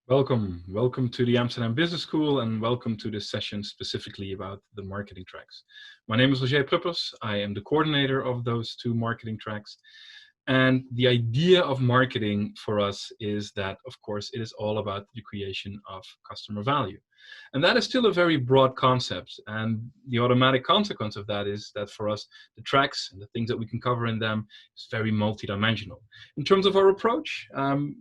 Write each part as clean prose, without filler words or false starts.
Welcome to the Amsterdam Business School, and welcome to this session specifically about the marketing tracks. My name is Roger Pluppers. I am the coordinator of those two marketing tracks. And the idea of marketing for us is that, of course, it is all about the creation of customer value. And that is still a very broad concept. And the automatic consequence of that is that for us, the tracks and the things that we can cover in them is very multidimensional. In terms of our approach,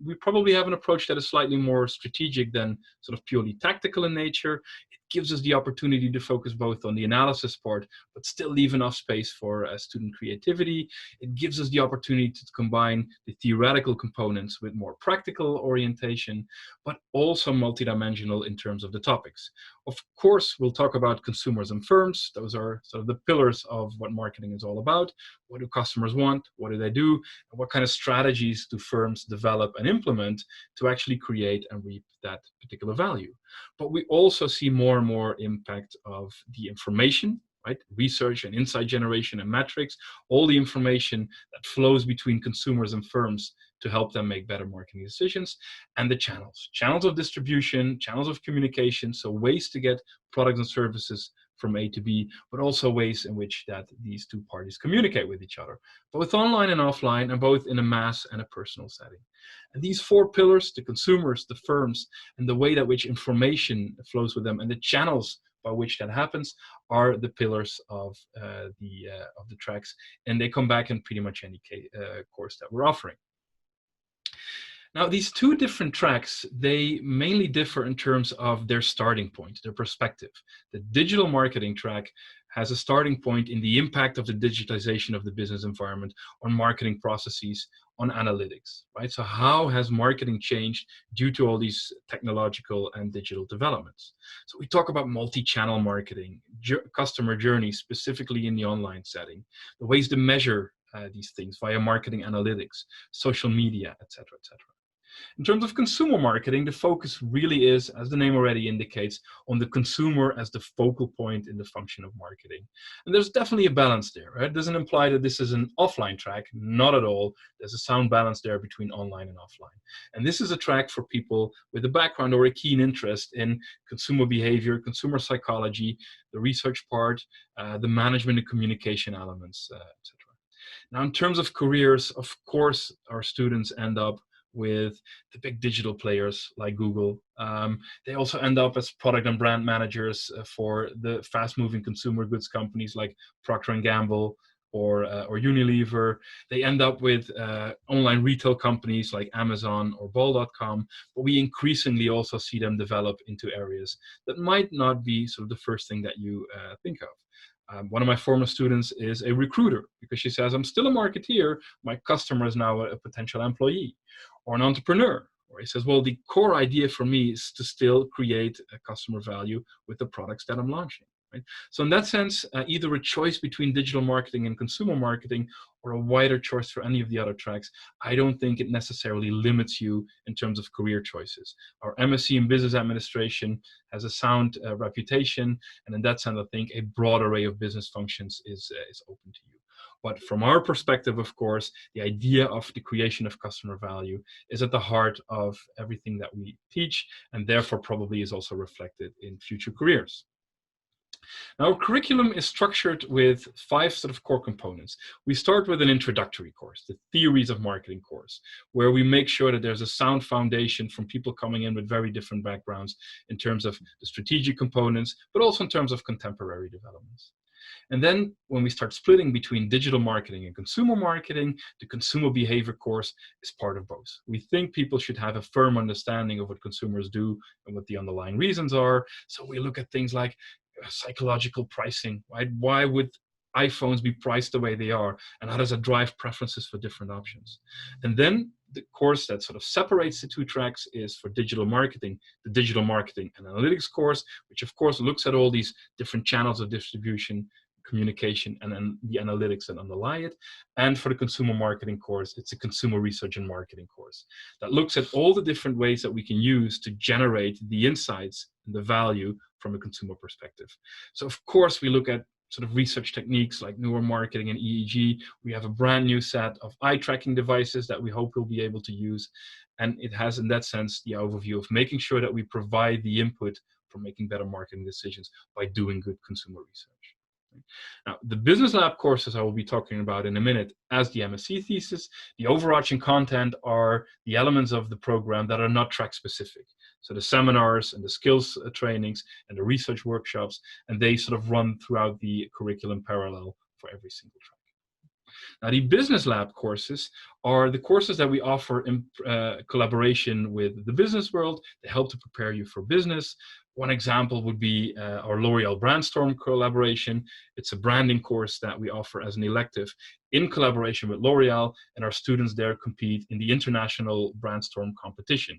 we probably have an approach that is slightly more strategic than sort of purely tactical in nature. It gives us the opportunity to focus both on the analysis part, but still leave enough space for student creativity. It gives us the opportunity to combine the theoretical components with more practical orientation, but also multidimensional in terms of the topics. Of course, we'll talk about consumers and firms. Those are sort of the pillars of what marketing is all about. What do customers want? What do they do? And what kind of strategies do firms develop and implement to actually create and reap that particular value? But we also see more and more impact of the information, right? Research and insight generation and metrics, all the information that flows between consumers and firms to help them make better marketing decisions, and the channels of distribution, channels of communication, so ways to get products and services from A to B, but also ways in which that these two parties communicate with each other, both online and offline, and both in a mass and a personal setting. And these four pillars, the consumers, the firms, and the way that which information flows with them, and the channels by which that happens, are the pillars of the tracks, and they come back in pretty much any course that we're offering. Now, these two different tracks, they mainly differ in terms of their starting point, their perspective. The digital marketing track has a starting point in the impact of the digitization of the business environment on marketing processes, on analytics, right? So how has marketing changed due to all these technological and digital developments? So we talk about multi-channel marketing, customer journeys, specifically in the online setting, the ways to measure these things via marketing analytics, social media, etc., etc. In terms of consumer marketing, the focus really is, as the name already indicates, on the consumer as the focal point in the function of marketing. And there's definitely a balance there, right? It doesn't imply that this is an offline track, not at all. There's a sound balance there between online and offline. And this is a track for people with a background or a keen interest in consumer behavior, consumer psychology, the research part, the management and communication elements, etc. Now, in terms of careers, of course, our students end up with the big digital players like Google. They also end up as product and brand managers for the fast-moving consumer goods companies like Procter & Gamble or Unilever. They end up with online retail companies like Amazon or Bol.com, but we increasingly also see them develop into areas that might not be sort of the first thing that you think of. One of my former students is a recruiter because she says, I'm still a marketeer, my customer is now a potential employee. Or an entrepreneur, or he says, well, the core idea for me is to still create a customer value with the products that I'm launching. Right? So in that sense, either a choice between digital marketing and consumer marketing, or a wider choice for any of the other tracks, I don't think it necessarily limits you in terms of career choices. Our MSc in Business Administration has a sound reputation, and in that sense, I think a broad array of business functions is open to you. But from our perspective, of course, the idea of the creation of customer value is at the heart of everything that we teach, and therefore probably is also reflected in future careers. Now, our curriculum is structured with 5 sort of core components. We start with an introductory course, the theories of marketing course, where we make sure that there's a sound foundation from people coming in with very different backgrounds in terms of the strategic components, but also in terms of contemporary developments. And then when we start splitting between digital marketing and consumer marketing, the consumer behavior course is part of both. We think people should have a firm understanding of what consumers do and what the underlying reasons are. So we look at things like psychological pricing, right? Why would iPhones be priced the way they are? And how does that drive preferences for different options? And then the course that sort of separates the two tracks is for digital marketing, the digital marketing and analytics course, which of course looks at all these different channels of distribution, communication, and then the analytics that underlie it. And for the consumer marketing course, it's a consumer research and marketing course that looks at all the different ways that we can use to generate the insights and the value from a consumer perspective. So of course we look at sort of research techniques like neuromarketing and EEG. We have a brand new set of eye tracking devices that we hope you'll be able to use. And it has, in that sense, the overview of making sure that we provide the input for making better marketing decisions by doing good consumer research. Now, the business lab courses I will be talking about in a minute as the MSc thesis, the overarching content are the elements of the program that are not track specific. So the seminars and the skills trainings and the research workshops, and they sort of run throughout the curriculum parallel for every single track. Now, the business lab courses are the courses that we offer in collaboration with the business world. They help to prepare you for business. One example would be our L'Oreal Brandstorm collaboration. It's a branding course that we offer as an elective in collaboration with L'Oreal, and our students there compete in the international Brandstorm competition,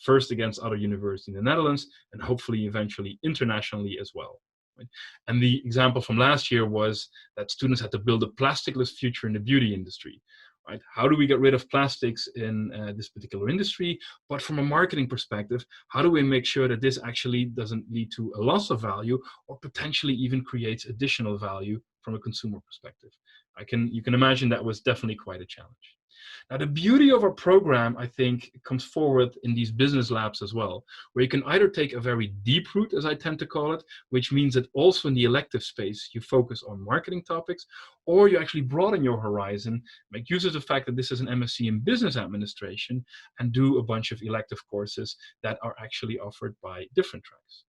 first against other universities in the Netherlands, and hopefully eventually internationally as well. Right? And the example from last year was that students had to build a plasticless future in the beauty industry. Right? How do we get rid of plastics in this particular industry? But from a marketing perspective, how do we make sure that this actually doesn't lead to a loss of value or potentially even creates additional value from a consumer perspective? You can imagine that was definitely quite a challenge. Now, the beauty of our program, I think, comes forward in these business labs as well, where you can either take a very deep route, as I tend to call it, which means that also in the elective space, you focus on marketing topics, or you actually broaden your horizon, make use of the fact that this is an MSc in business administration, and do a bunch of elective courses that are actually offered by different tracks.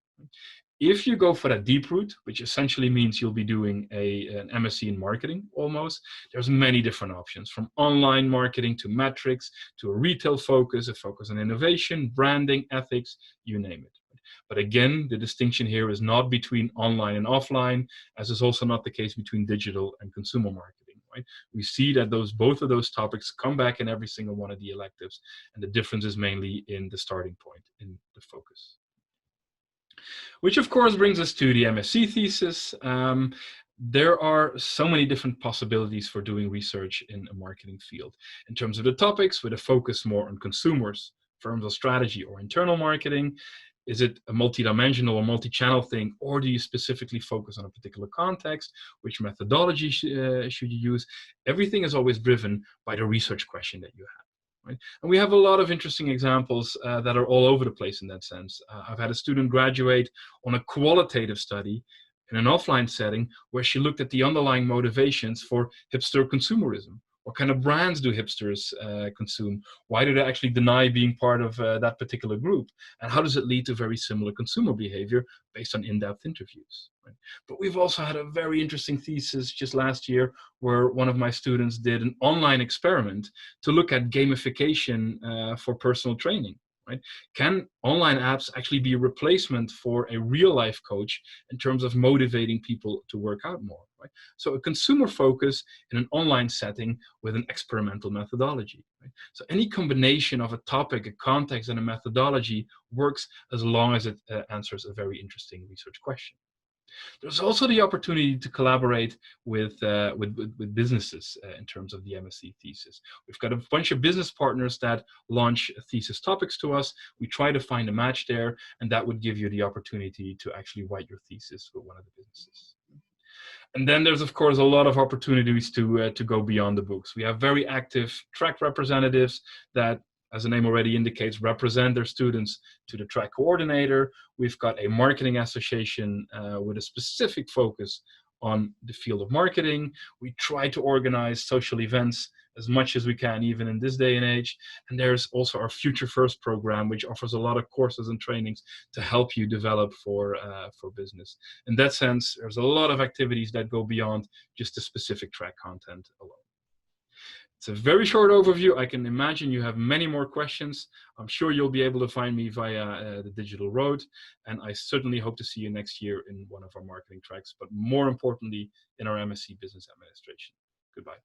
If you go for that deep route, which essentially means you'll be doing an MSc in marketing almost, there's many different options, from online marketing to metrics, to a retail focus, a focus on innovation, branding, ethics, you name it. But again, the distinction here is not between online and offline, as is also not the case between digital and consumer marketing. Right? We see that both of those topics come back in every single one of the electives, and the difference is mainly in the starting point, in the focus. Which of course brings us to the MSc thesis. There are so many different possibilities for doing research in a marketing field. In terms of the topics, with a focus more on consumers, firms or strategy, or internal marketing, is it a multidimensional or multi-channel thing, or do you specifically focus on a particular context? Which methodology should you use? Everything is always driven by the research question that you have. Right? And we have a lot of interesting examples that are all over the place in that sense. I've had a student graduate on a qualitative study in an offline setting where she looked at the underlying motivations for hipster consumerism. What kind of brands do hipsters consume? Why do they actually deny being part of that particular group? And how does it lead to very similar consumer behavior based on in-depth interviews? Right? But we've also had a very interesting thesis just last year where one of my students did an online experiment to look at gamification for personal training. Right? Can online apps actually be a replacement for a real life coach in terms of motivating people to work out more? Right? So a consumer focus in an online setting with an experimental methodology. Right? So any combination of a topic, a context, and a methodology works as long as it answers a very interesting research question. There's also the opportunity to collaborate with businesses in terms of the MSc thesis. We've got a bunch of business partners that launch thesis topics to us. We try to find a match there, and that would give you the opportunity to actually write your thesis with one of the businesses. And then there's, of course, a lot of opportunities to go beyond the books. We have very active track representatives that, as the name already indicates, represent their students to the track coordinator. We've got a marketing association with a specific focus on the field of marketing. We try to organize social events as much as we can, even in this day and age. And there's also our Future First program, which offers a lot of courses and trainings to help you develop for business. In that sense, there's a lot of activities that go beyond just the specific track content alone. It's a very short overview. I can imagine you have many more questions. I'm sure you'll be able to find me via the digital road. And I certainly hope to see you next year in one of our marketing tracks, but more importantly, in our MSc Business Administration. Goodbye.